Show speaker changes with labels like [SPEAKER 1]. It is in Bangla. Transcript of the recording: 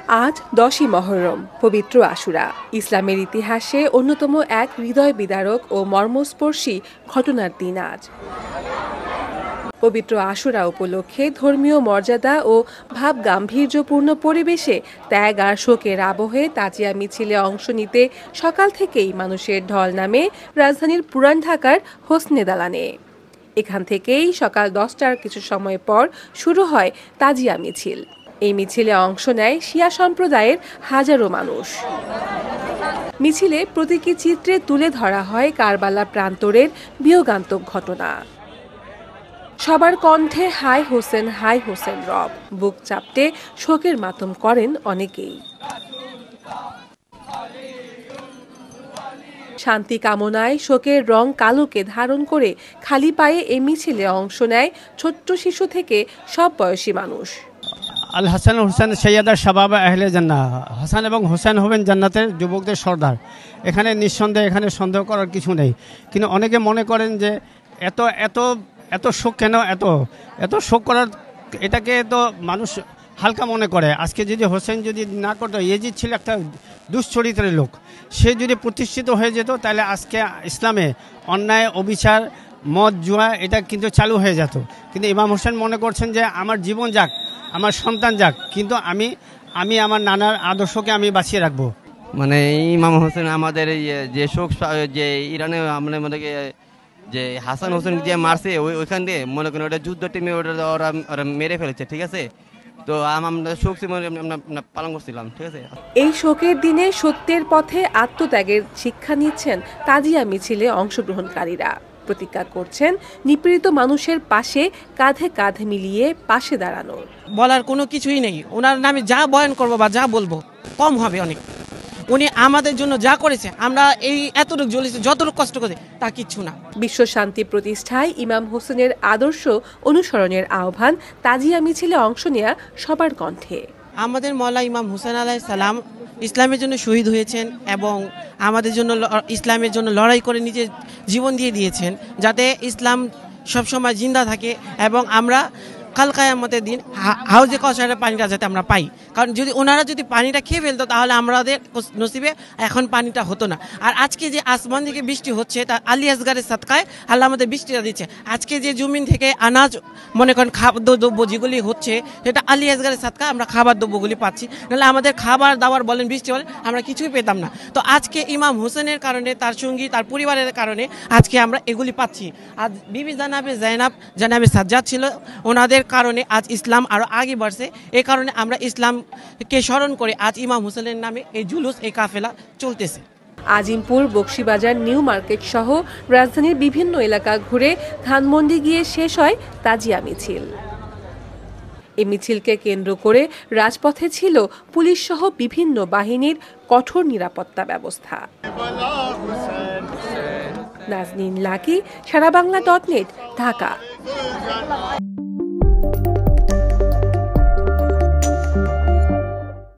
[SPEAKER 1] আজ 10ই মহরম, পবিত্র আশুরা। ইসলামের ইতিহাসে অন্যতম এক হৃদয় বিদারক ও মর্মস্পর্শী ঘটনার দিন আজ। পবিত্র আশুরা উপলক্ষে ধর্মীয় মর্যাদা ও ভাব গাম্ভীর্যপূর্ণ পরিবেশে ত্যাগ আর শোকের আবহে তাজিয়া মিছিলে অংশ নিতে সকাল থেকেই মানুষের ঢল নামে রাজধানীর পুরান ঢাকার হোসনে দালানে। এখান থেকেই সকাল 10টার কিছু সময় পর শুরু হয় তাজিয়া মিছিল। এই মিছিলে অংশ নেয় শিয়া সম্প্রদায়ের হাজারো মানুষ। মিছিলে প্রতীকী চিত্রে তুলে ধরা হয় কারবালা প্রান্তরের বিয়োগান্তক ঘটনা। সবার কণ্ঠে হাই হোসেন রব, বুক চাপটে শোকের মাতম করেন অনেকেই। শান্তি কামনায় শোকের রং কালোকে ধারণ করে খালি পায়ে এই মিছিলে অংশ নেয় ছোট্ট শিশু থেকে সব বয়সী মানুষ।
[SPEAKER 2] আল হাসান হোসেন সৈয়দার শাবাব আহলে জান্নাহ, হাসান এবং হোসেন হবেন জান্নাতের যুবকদের সর্দার। এখানে নিঃসন্দেহে এখানে সন্দেহ করার কিছু নেই। কিন্তু অনেকে মনে করেন যে এত এত এত শোক কেন, এত শোক করার, এটাকে তো মানুষ হালকা মনে করে। আজকে যদি হোসেন যদি না করতো, ইয়েজিদ ছিল একটা দুশ্চরিত্রের লোক, সে যদি প্রতিষ্ঠিত হয়ে যেত তাহলে আজকে ইসলামে অন্যায়, অবিচার, মদ, জুয়া এটা কিন্তু চালু হয়ে যেত। কিন্তু ইমাম হোসেন মনে করছেন যে আমার জীবন যাক, আমার সন্তান যাক, কিন্তু আমি আমার নানার আদর্শকে আমি বাঁচিয়ে রাখবো।
[SPEAKER 3] মানে ইমাম হোসেন আমাদের যে শোক, যে ইরানে আমাদের মধ্যে যে হাসান হোসেন যে মারছে ওইখান দিয়ে মনে করেন ওটা যুদ্ধ টিমে ওরা মেরে ফেলেছে, ঠিক আছে। তো আমরা শোক পালন করছিলাম, ঠিক আছে।
[SPEAKER 1] এই শোকের দিনে সত্যের পথে আত্মত্যাগের শিক্ষা নিচ্ছেন তাজিয়া মিছিলে অংশগ্রহণকারীরা। প্রতিজ্ঞা করছেন নিপীড়িত মানুষের পাশে কাঁধে কাঁধ মিলিয়ে পাশে দাঁড়ানোর।
[SPEAKER 4] বলার কোনো কিছুই নেই। ওনার নামে যা বয়ান করবো বা যা বলবো কম হবে অনেক। উনি আমাদের জন্য যা করেছে, আমরা এই এতটুকু জ্বলেছি, যতটুকু কষ্ট করেছে তা কিচ্ছু না। বিশ্ব শান্তি প্রতিষ্ঠায় ইমাম হোসেনের আদর্শ অনুসরণের আহ্বান তাজিয়া মিছিলে অংশ নেয়া সবার কণ্ঠে। আমাদের মওলা ইমাম হোসেন আলাইহিস সালাম ইসলামের জন্য শহীদ হয়েছেন এবং আমাদের জন্য ইসলামের জন্য লড়াই করে নিজের জীবন দিয়ে দিয়েছেন, যাতে ইসলাম সবসময় জিন্দা থাকে এবং আমরা কাল কিয়ামতের দিন হাউজে কাউসারের পানিটা যাতে আমরা পাই। কারণ যদি ওনারা যদি পানিটা খেয়ে ফেলতো তাহলে আমাদের নসিবে এখন পানিটা হতো না। আর আজকে যে আসমান থেকে বৃষ্টি হচ্ছে তা আলী আসগারের সাদকায় আল্লাহ আমাদের বৃষ্টিটা দিচ্ছে। আজকে যে জমিন থেকে আনাজ মনে করেন খাদ্যদ্রব্য যেগুলি হচ্ছে সেটা আলী আসগারের সাদকায় আমরা খাবার দ্রব্যগুলি পাচ্ছি, নাহলে আমাদের খাবার দাবার বলেন, বৃষ্টি বলেন, আমরা কিছুই পেতাম না। তো আজকে ইমাম হোসেনের কারণে, তার সঙ্গী, তার পরিবারের কারণে আজকে আমরা এগুলি পাচ্ছি। আজ বিবি জানাবে সাজ্জাদ ছিল, ওনাদের কারণে আজ ইসলাম আরো আগে বাড়ছে। এই কারণে আমরা ইসলামকে স্মরণ করে আজ ইমাম হোসেনের নামে এই জুলুস, এই কাফেলা চলতেছে।
[SPEAKER 1] আজিমপুর, বকশীবাজার, নিউ মার্কেট সহ রাজধানীর বিভিন্ন এলাকা ঘুরে ধানমন্ডি গিয়ে শেষ হয় তাজিয়া মিছিল। এই মিছিলকে কেন্দ্র করে রাজপথে ছিল পুলিশ সহ বিভিন্ন বাহিনীর কঠোর নিরাপত্তা ব্যবস্থা। নাজনীন লাকি, সারাবাংলা.net, ঢাকা।